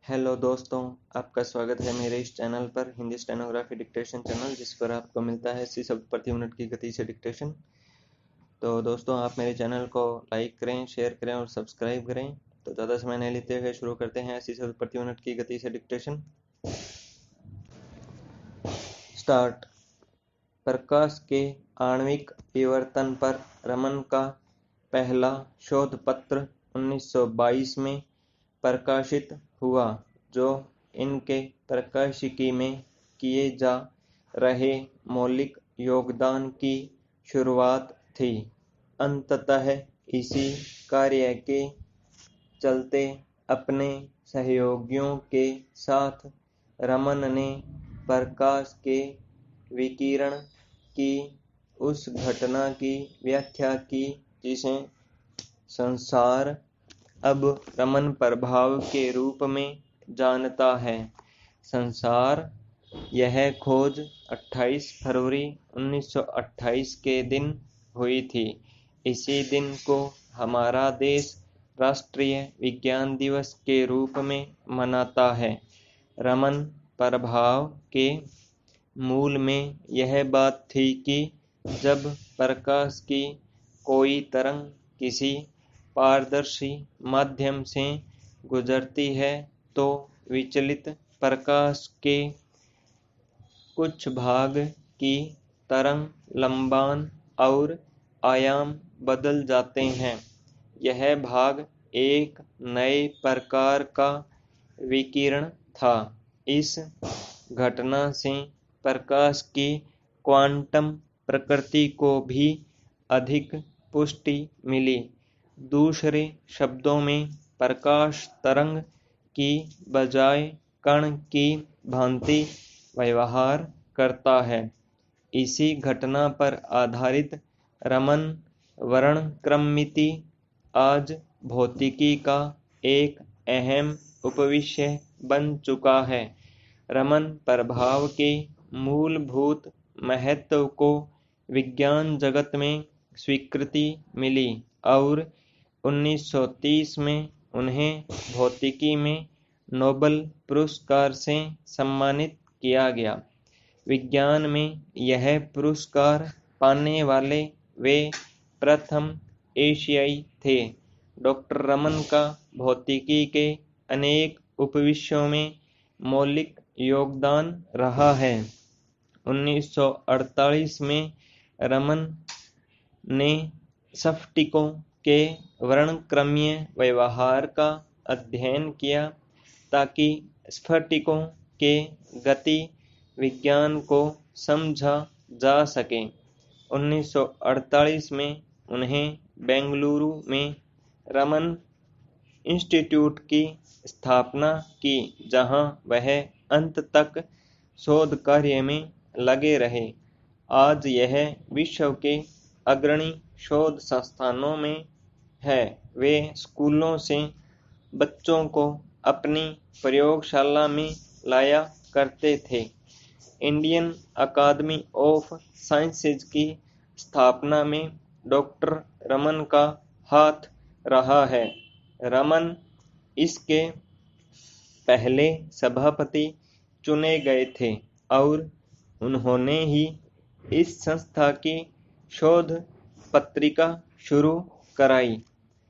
Hello दोस्तों, आपका स्वागत है मेरे इस चैनल पर हिंदी स्टेनोग्राफी डिक्टेशन चैनल, जिस पर आपको मिलता है 80 शब्द प्रति मिनट की गति से डिक्टेशन। तो दोस्तों, आप मेरे चैनल को लाइक करें, शेयर करें और सब्सक्राइब करें। तो ज़्यादा समय नहीं लेते हुए शुरू करते हैं 80 शब्द प्रति मिनट की गति से डिक्टेशन। स्टार्ट। प्रकाश के आणविक विवर्तन पर रमन का पहला शोध पत्र 1922 में प्रकाशित हुआ, जो इनके प्रकाशिकी में किए जा रहे मौलिक योगदान की शुरुआत थी। अंततः इसी कार्य के चलते अपने सहयोगियों के साथ रमन ने प्रकाश के विकिरण की उस घटना की व्याख्या की जिसे संसार अब रमन प्रभाव के रूप में जानता है। संसार यह खोज 28 फरवरी 1928 के दिन हुई थी। इसी दिन को हमारा देश राष्ट्रीय विज्ञान दिवस के रूप में मनाता है। रमन प्रभाव के मूल में यह बात थी कि जब प्रकाश की कोई तरंग किसी पारदर्शी माध्यम से गुजरती है तो विचलित प्रकाश के कुछ भाग की तरंग लंबान और आयाम बदल जाते हैं। यह भाग एक नए प्रकार का विकिरण था। इस घटना से प्रकाश की क्वांटम प्रकृति को भी अधिक पुष्टि मिली। दूसरे शब्दों में, प्रकाश तरंग की बजाय कण की भांति व्यवहार करता है। इसी घटना पर आधारित रमन वर्णक्रमिति आज भौतिकी का एक अहम उपविषय बन चुका है। रमन प्रभाव के मूलभूत महत्व को विज्ञान जगत में स्वीकृति मिली और 1930 में उन्हें भौतिकी में नोबेल पुरस्कार से सम्मानित किया गया। विज्ञान में यह पुरस्कार पाने वाले वे प्रथम एशियाई थे। डॉक्टर रमन का भौतिकी के अनेक उपविषयों में मौलिक योगदान रहा है। 1948 में रमन ने स्फटिकों के वर्णक्रमीय व्यवहार का अध्ययन किया ताकि स्फटिकों के गति विज्ञान को समझा जा सके। 1948 में उन्हें बेंगलुरु में रमन इंस्टीट्यूट की स्थापना की, जहां वह अंत तक शोध कार्य में लगे रहे। आज यह विश्व के अग्रणी शोध संस्थानों में है। वे स्कूलों से बच्चों को अपनी प्रयोगशाला में लाया करते थे। इंडियन अकादमी ऑफ साइंसेज की स्थापना में डॉक्टर रमन का हाथ रहा है। रमन इसके पहले सभापति चुने गए थे और उन्होंने ही इस संस्था की शोध पत्रिका शुरू कराई।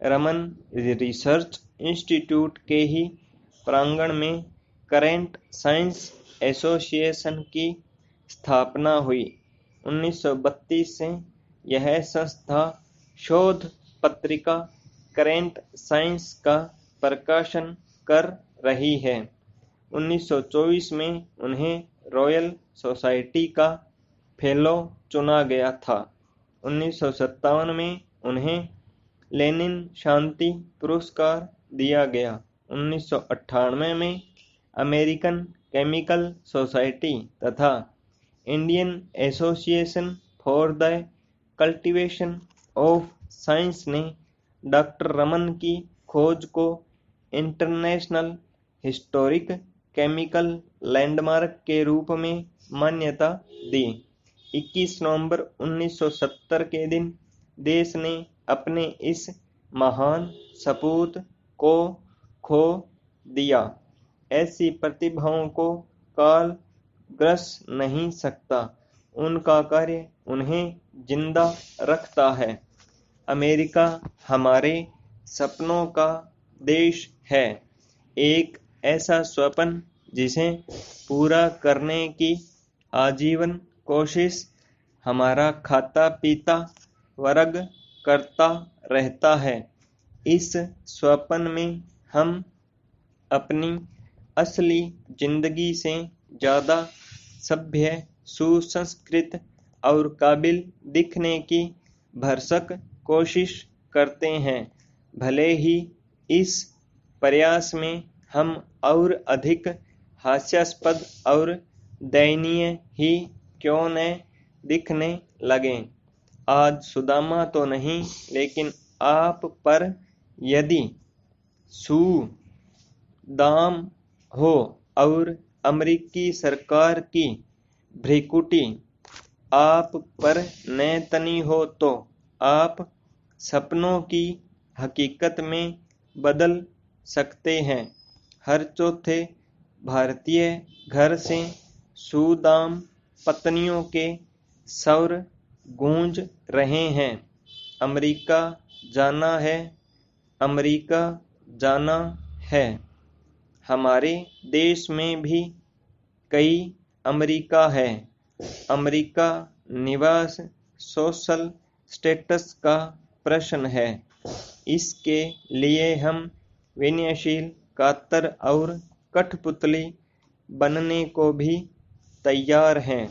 रमन रिसर्च इंस्टीट्यूट के ही प्रांगण में करेंट साइंस एसोसिएशन की स्थापना हुई। 1932 से यह संस्था शोध पत्रिका करेंट साइंस का प्रकाशन कर रही है। 1924 में उन्हें रॉयल सोसाइटी का फेलो चुना गया था। 1957 में उन्हें लेनिन शांति पुरस्कार दिया गया। 1998 में अमेरिकन केमिकल सोसाइटी तथा Indian association for the cultivation of science ने डॉक्टर रमन की खोज को इंटरनेशनल हिस्टोरिक केमिकल लैंडमार्क के रूप में मान्यता दी। 21 नवंबर 1970 के दिन देश ने अपने इस महान सपूत को खो दिया। ऐसी प्रतिभाओं को काल ग्रस नहीं सकता। उनका कार्य उन्हें जिंदा रखता है। अमेरिका हमारे सपनों का देश है, एक ऐसा स्वप्न जिसे पूरा करने की आजीवन कोशिश हमारा खाता पीता वर्ग करता रहता है। इस स्वप्न में हम अपनी असली जिंदगी से ज्यादा सभ्य, सुसंस्कृत और काबिल दिखने की भरसक कोशिश करते हैं। भले ही इस प्रयास में हम और अधिक हास्यास्पद और दयनीय ही क्यों न दिखने लगें। आज सुदामा तो नहीं, लेकिन आप पर यदि सुदाम हो और अमेरिकी सरकार की भ्रिकुटी आप पर न तनी हो, तो आप सपनों की हकीकत में बदल सकते हैं। हर चौथे भारतीय घर से सुदाम पत्नियों के स्वर गूंज रहे हैं। अमेरिका जाना है, अमेरिका जाना है। हमारे देश में भी कई अमेरिका है। अमेरिका निवास सोशल स्टेटस का प्रश्न है। इसके लिए हम विनयशील, कातर और कठपुतली बनने को भी तैयार हैं।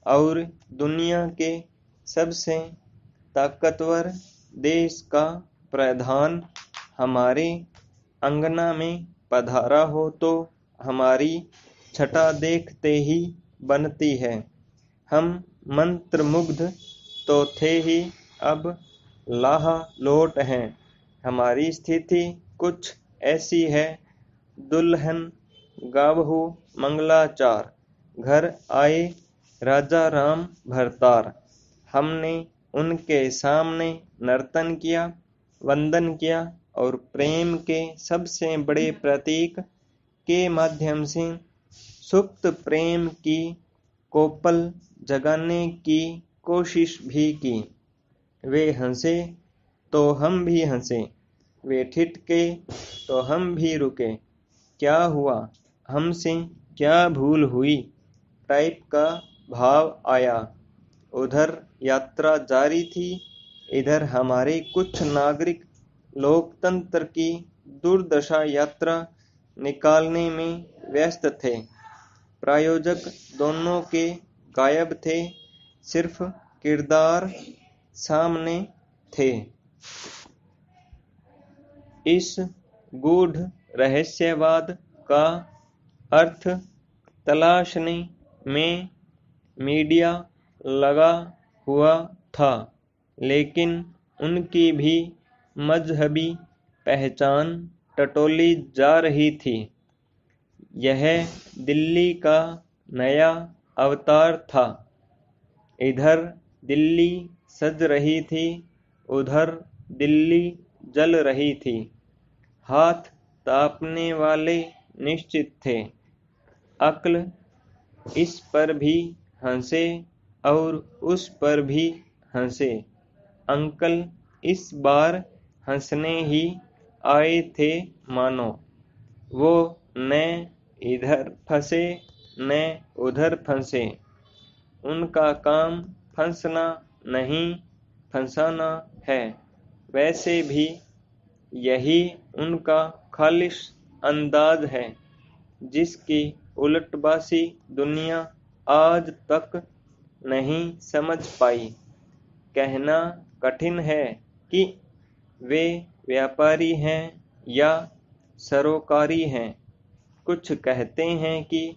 और दुनिया के सबसे ताकतवर देश का प्रधान हमारे अंगना में पधारा हो तो हमारी छटा देखते ही बनती है। हम मंत्रमुग्ध तो थे ही, अब लाहलोट हैं। हमारी स्थिति कुछ ऐसी है, दुल्हन गावहू मंगलाचार, घर आए राजा राम भरतार। हमने उनके सामने नर्तन किया, वंदन किया और प्रेम के सबसे बड़े प्रतीक के माध्यम से सुप्त प्रेम की कोपल जगाने की कोशिश भी की। वे हंसे तो हम भी हंसे, वे ठिठके तो हम भी रुके। क्या हुआ, हमसे क्या भूल हुई टाइप का भाव आया। उधर यात्रा जारी थी, इधर हमारे कुछ नागरिक लोकतंत्र की दुर्दशा यात्रा निकालने में व्यस्त थे। प्रायोजक दोनों के गायब थे, सिर्फ किरदार सामने थे। इस गूढ़ रहस्यवाद का अर्थ तलाशने में मीडिया लगा हुआ था, लेकिन उनकी भी मजहबी पहचान टटोली जा रही थी। यह दिल्ली का नया अवतार था। इधर दिल्ली सज रही थी, उधर दिल्ली जल रही थी। हाथ तापने वाले निश्चित थे। अक्ल इस पर भी हंसे और उस पर भी हंसे। अंकल इस बार हंसने ही आए थे मानो। वो न इधर फंसे न उधर फंसे। उनका काम फंसना नहीं, फंसाना है। वैसे भी यही उनका खालिश अंदाज है, जिसकी उलटबासी दुनिया आज तक नहीं समझ पाई। कहना कठिन है कि वे व्यापारी हैं या सरोकारी हैं। कुछ कहते हैं कि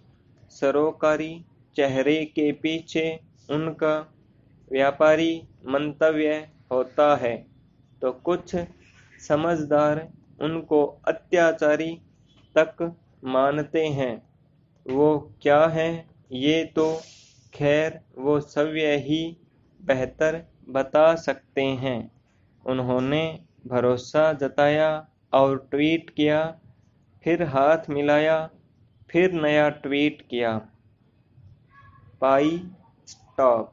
सरोकारी चेहरे के पीछे उनका व्यापारी मंतव्य होता है, तो कुछ समझदार उनको अत्याचारी तक मानते हैं। वो क्या है, ये तो खैर वो स्वयं ही बेहतर बता सकते हैं। उन्होंने भरोसा जताया और ट्वीट किया, फिर हाथ मिलाया फिर नया ट्वीट किया, पाई स्टॉप।